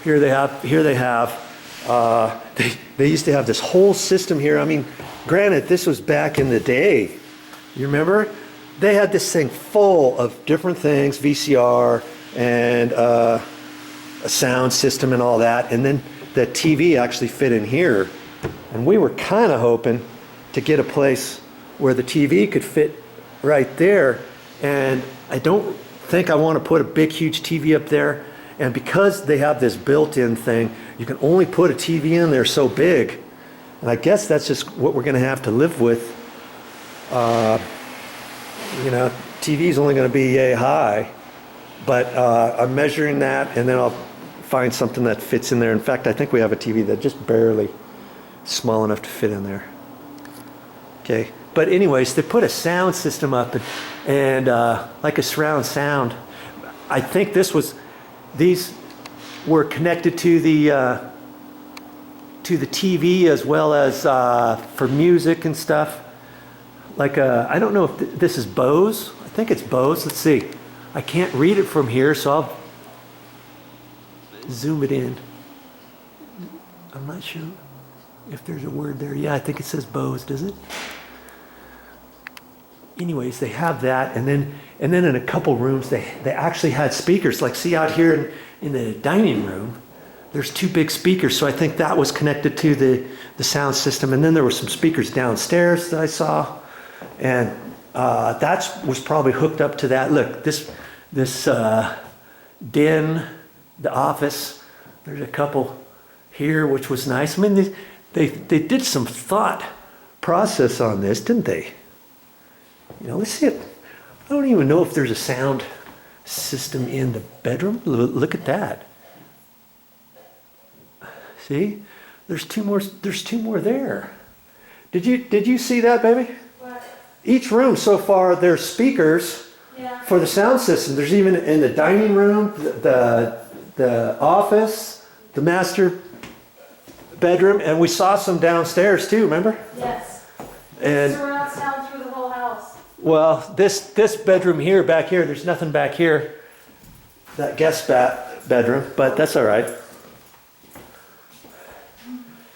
Here they have, they used to have this whole system here. I mean, granted, this was back in the day. You remember? They had this thing full of different things, VCR and a sound system and all that. And then the TV actually fit in here. And we were kind of hoping to get a place where the TV could fit right there. And I don't think I want to put a big, huge TV up there. And because they have this built-in thing, you can only put a TV in there so big. And I guess that's just what we're going to have to live with. You know, TV's only going to be yay high. But I'm measuring that, and then I'll find something that fits in there. In fact, I think we have a TV that just barely small enough to fit in there. Okay. But anyways, they put a sound system up and like a surround sound. I think these were connected to the TV as well as for music and stuff. Like I don't know if this is Bose. I think it's Bose. Let's see. I can't read it from here, so I'll zoom it in. I'm not sure if there's a word there. Yeah, I think it says Bose. Does it? Anyways, they have that, and then in a couple rooms they actually had speakers. Like, see out here in the dining room, there's two big speakers. So I think that was connected to the sound system. And then there were some speakers downstairs that I saw, and that was probably hooked up to that. Look, this den, the office. There's a couple here, which was nice. I mean, they did some thought process on this, didn't they? You know, let's see it. I don't even know if there's a sound system in the bedroom. Look at that. See? There's two more there. Did you see that, baby? What? Each room so far, there's speakers for the sound system. There's even in the dining room, the office, the master bedroom, and we saw some downstairs too, remember? Yes. And Surround sound through the whole house. well, this bedroom here, back here, there's nothing back here. That guest bedroom, but that's all right.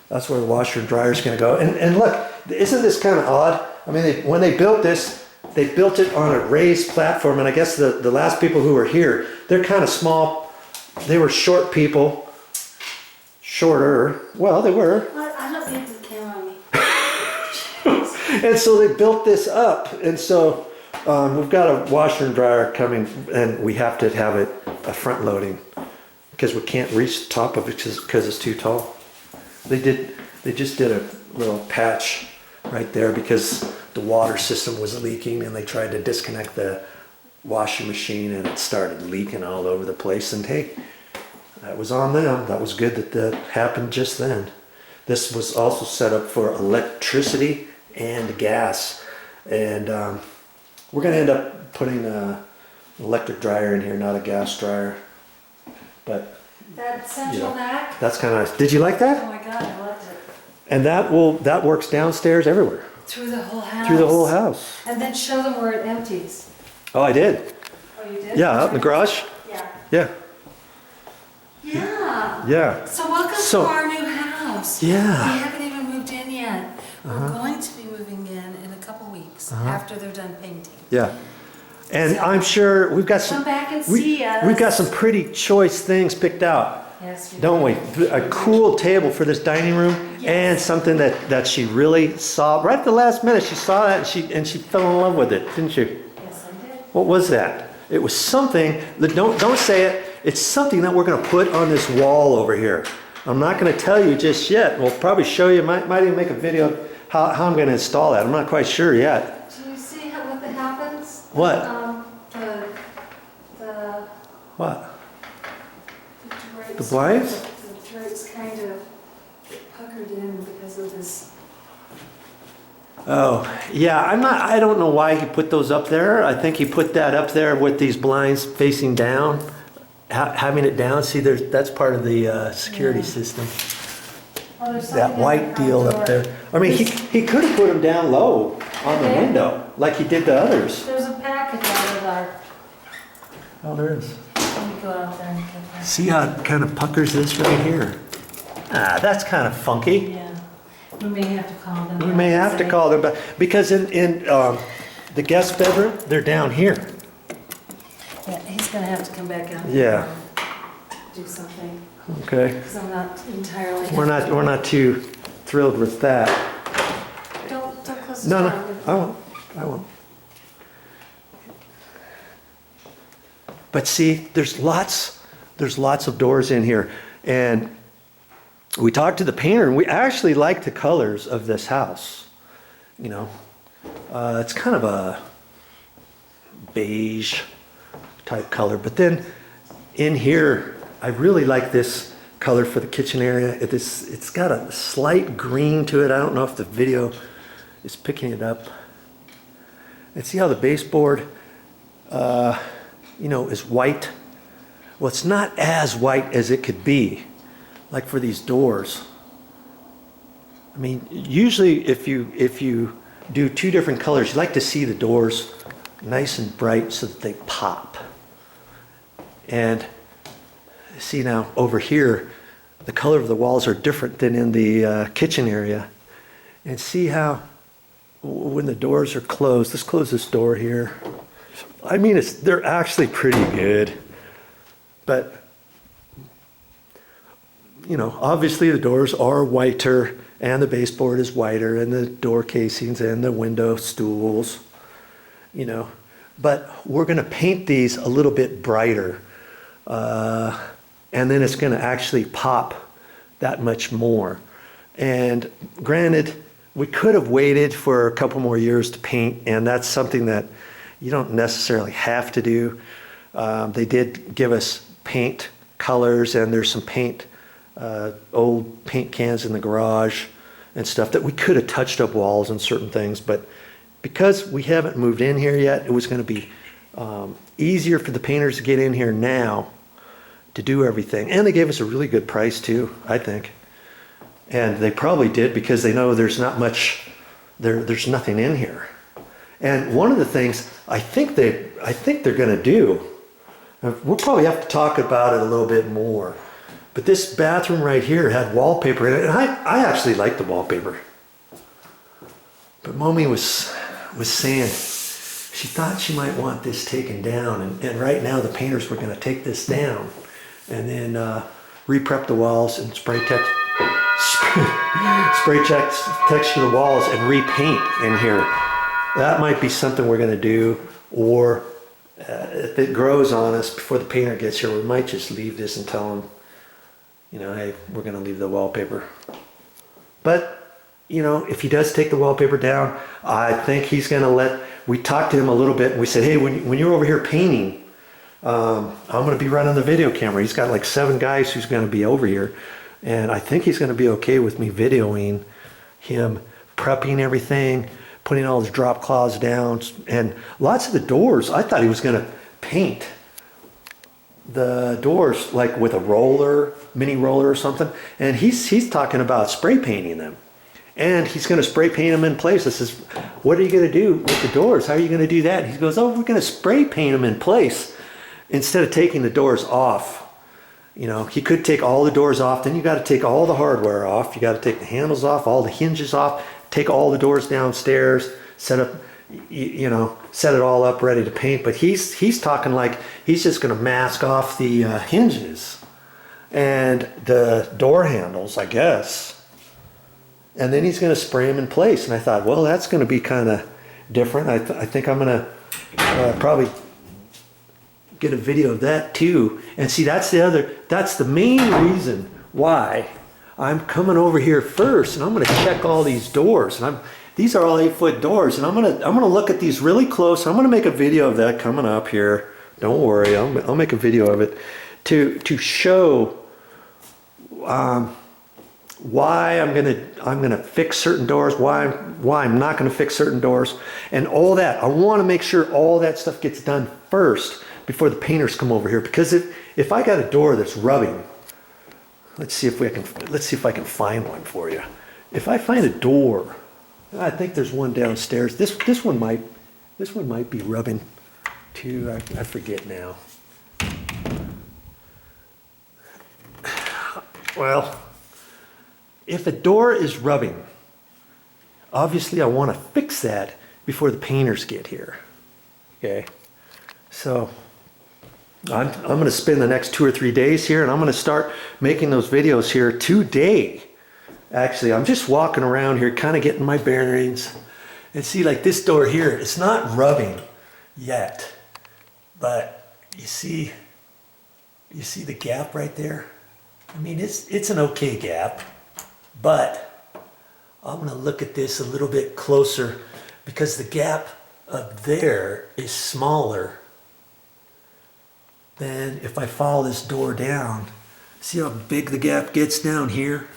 That's where the washer and dryer is going to go. And look, isn't this kind of odd? I mean, when they built this, they built it on a raised platform, and I guess the last people who were here, they're kind of small. They were short people. Shorter. Well, they were. What? I don't need the camera on me. And so they built this up, and so we've got a washer and dryer coming, and we have to have it a front loading because we can't reach the top of it because it's too tall. They just did a little patch right there because the water system was leaking, and they tried to disconnect the washing machine, and it started leaking all over the place. And hey, that was on them. That was good that happened just then. This was also set up for electricity and gas, and we're going to end up putting an electric dryer in here, not a gas dryer. But That central vac? that's kind of nice. Did you like Oh that? my God, I loved it. And that works downstairs everywhere. Through the whole house. Through the whole house. And then show them where it empties. Oh, I did. Oh, you did? Yeah, out in the garage. Yeah. Yeah. Yeah. Yeah. So welcome So- to our new house. Yeah. We haven't even moved in yet. We're going to be moving in a couple weeks after they're done painting. Yeah. And I'm sure we've got Come some. back and see us. We've got some pretty choice things picked out. Yes, we Don't we? do. A cool table for this dining room, and something that she really saw right at the last minute. She saw that and she fell in love with it, didn't she? Yes, I did. What was that? It was something that don't say it. It's something that we're going to put on this wall over here. I'm not going to tell you just yet. We'll probably show you. Might even make a video of how I'm going to install that. I'm not quite sure yet. Do you see what happens? What? The What? drapes. The blinds? The drapes kind of puckered in because of this. Oh, yeah, I don't know why he put those up there. I think he put that up there with these blinds facing down, having it down. See, that's part of the security system. Oh, there's That something white in the deal front up door. there. I mean, he could have put them down low on the Okay. window, like he did the others. There's a package out of our. Oh, there is. Let me go out there and get that. See how it kind of puckers this right here? Ah, that's kind of funky. Yeah. We may have to call them. We may have to call them back, because in the guest bedroom, they're down here. Yeah, he's gonna have to come back out. Yeah. And do something, Okay. because I'm not entirely. We're not too thrilled with that. Don't close the No, door. no, I won't. But see, there's lots of doors in here, and we talked to the painter, and we actually like the colors of this house. You know, it's kind of a beige type color, but then in here, I really like this color for the kitchen area. It's got a slight green to it. I don't know if the video is picking it up. And see how the baseboard, you know, is white. Well, it's not as white as it could be, like for these doors. I mean, usually if you do two different colors, you like to see the doors nice and bright so that they pop. And see now over here, the color of the walls are different than in the kitchen area. And see how when the doors are closed, let's close this door here. I mean, they're actually pretty good. But, you know, obviously the doors are whiter, and the baseboard is whiter, and the door casings and the window stools, you know. But we're going to paint these a little bit brighter. And then it's going to actually pop that much more. And granted, we could have waited for a couple more years to paint, and that's something that you don't necessarily have to do. They did give us paint colors, and there's some paint, old paint cans in the garage and stuff that we could have touched up walls and certain things, but because we haven't moved in here yet, it was going to be easier for the painters to get in here now to do everything. And they gave us a really good price too, I think. And they probably did because they know there's not much, there's nothing in here. And one of the things I think they're going to do, we'll probably have to talk about it a little bit more, but this bathroom right here had wallpaper in it, and I actually like the wallpaper. But Mommy was saying she thought she might want this taken down, and right now the painters were going to take this down and then re-prep the walls and spray texture the walls and repaint in here. That might be something we're going to do, or if it grows on us before the painter gets here, we might just leave this and tell him, you know, hey, we're going to leave the wallpaper. But, you know, if he does take the wallpaper down, I think he's going to we talked to him a little bit, and we said, hey, when you're over here painting, I'm going to be running the video camera. He's got like 7 guys who's going to be over here, and I think he's going to be okay with me videoing him prepping everything, putting all his drop cloths down, and lots of the doors, I thought he was going to paint the doors like with a roller, mini roller or something, and he's talking about spray painting them. And he's going to spray paint them in place. I says, what are you going to do with the doors? How are you going to do that? And he goes, oh, we're going to spray paint them in place instead of taking the doors off. You know, he could take all the doors off. Then you got to take all the hardware off. You got to take the handles off, all the hinges off, take all the doors downstairs, set up, you know, set it all up ready to paint. But he's talking like he's just going to mask off the hinges and the door handles, I guess. And then he's going to spray them in place. And I thought, well, that's going to be kind of different. I think I'm going to probably get a video of that too. And see, that's the main reason why I'm coming over here first, and I'm going to check all these doors. And these are all 8-foot doors, and I'm going to look at these really close. I'm going to make a video of that coming up here. Don't worry, I'll make a video of it to show why I'm gonna fix certain doors, why I'm not gonna fix certain doors, and all that. I want to make sure all that stuff gets done first before the painters come over here. Because if I got a door that's rubbing, let's see if I can find one for you. If I find a door, I think there's one downstairs. This one might be rubbing too. I forget now. Well, if a door is rubbing, obviously I want to fix that before the painters get here. Okay, so I'm going to spend the next 2 or 3 days here, and I'm going to start making those videos here today. Actually, I'm just walking around here, kind of getting my bearings. And see, like this door here, it's not rubbing yet, but you see the gap right there? I mean, it's an okay gap, but I'm going to look at this a little bit closer because the gap up there is smaller than if I follow this door down. See how big the gap gets down here?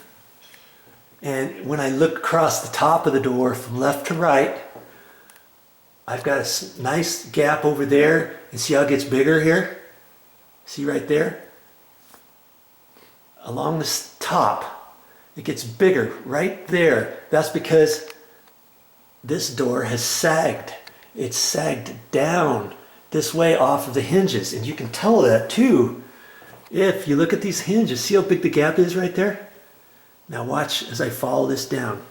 And when I look across the top of the door from left to right, I've got a nice gap over there. And see how it gets bigger here? See right there? Along this top, it gets bigger right there. That's because this door has sagged. It's sagged down this way off of the hinges. And you can tell that too if you look at these hinges. See how big the gap is right there? Now watch as I follow this down.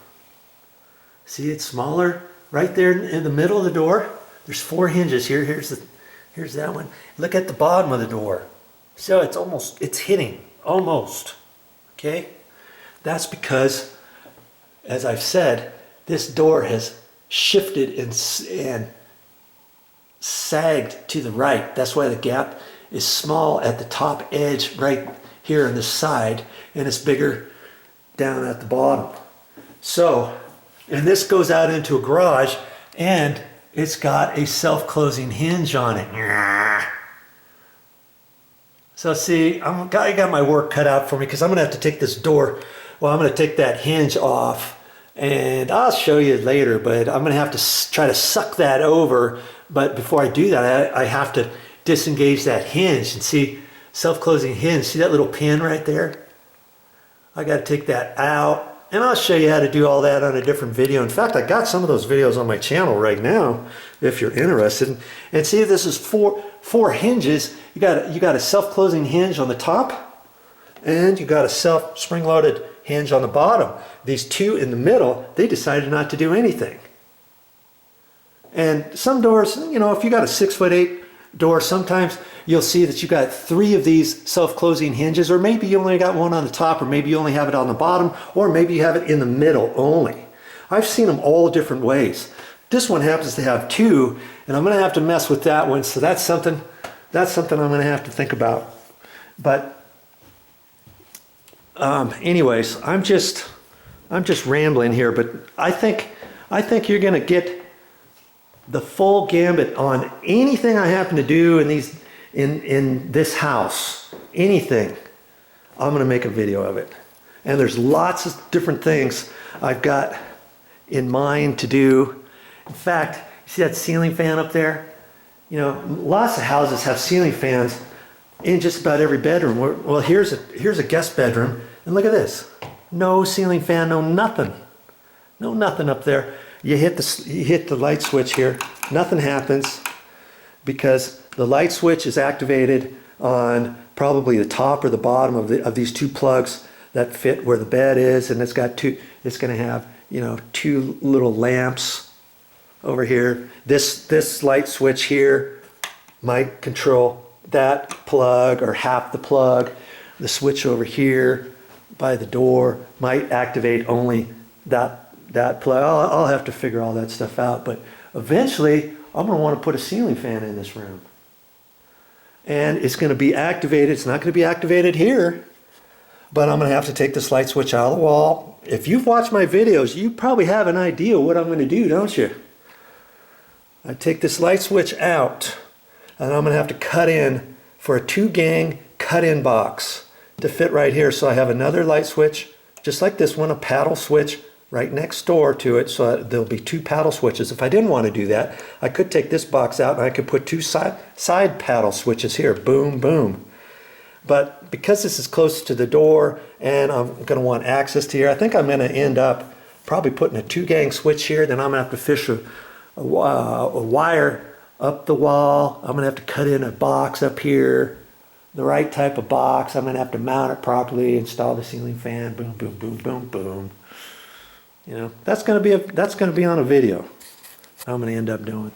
See, it's smaller right there in the middle of the door. There's 4 hinges here. Here's that one. Look at the bottom of the door. So it's hitting almost. Okay? That's because, as I've said, this door has shifted and sagged to the right. That's why the gap is small at the top edge right here on the side, and it's bigger down at the bottom. So, and this goes out into a garage, and it's got a self-closing hinge on it. So see, I got my work cut out for me because I'm going to have to take this door, well, I'm going to take that hinge off, and I'll show you later, but I'm going to have to try to suck that over. But before I do that, I have to disengage that hinge. And see, self-closing hinge, see that little pin right there? I got to take that out, and I'll show you how to do all that on a different video. In fact, I got some of those videos on my channel right now, if you're interested. And see, this is four hinges. You got a self-closing hinge on the top, and you got a spring-loaded hinge on the bottom. These 2 in the middle, they decided not to do anything. And some doors, you know, if you got a 6'8" door, sometimes you'll see that you got 3 of these self-closing hinges, or maybe you only got one on the top, or maybe you only have it on the bottom, or maybe you have it in the middle only. I've seen them all different ways. This one happens to have 2, and I'm going to have to mess with that one, so that's something I'm going to have to think about. But anyways, I'm just rambling here, but I think you're going to get the full gambit on anything I happen to do in this house. Anything, I'm going to make a video of it. And there's lots of different things I've got in mind to do. In fact, you see that ceiling fan up there? You know, lots of houses have ceiling fans in just about every bedroom. Well, here's a guest bedroom, and look at this. No ceiling fan, no nothing. No nothing up there. You hit the light switch here, nothing happens because the light switch is activated on probably the top or the bottom of these 2 plugs that fit where the bed is, and it's going to have, you know, 2 little lamps over here. This light switch here might control that plug or half the plug. The switch over here by the door might activate only that plug. I'll have to figure all that stuff out, but eventually I'm going to want to put a ceiling fan in this room. And it's going to be activated. It's not going to be activated here, but I'm going to have to take this light switch out of the wall. If you've watched my videos, you probably have an idea what I'm going to do, don't you? I take this light switch out, and I'm going to have to cut in for a 2-gang cut-in box to fit right here. So I have another light switch, just like this one, a paddle switch, right next door to it, so there'll be 2 paddle switches. If I didn't want to do that, I could take this box out and I could put 2 side paddle switches here, boom, boom. But because this is close to the door and I'm going to want access to here, I think I'm going to end up probably putting a 2-gang switch here. Then I'm going to have to fish a wire up the wall. I'm going to have to cut in a box up here, the right type of box. I'm gonna have to mount it properly, install the ceiling fan, boom, boom, boom, boom, boom. You know, that's gonna be on a video. I'm gonna end up doing.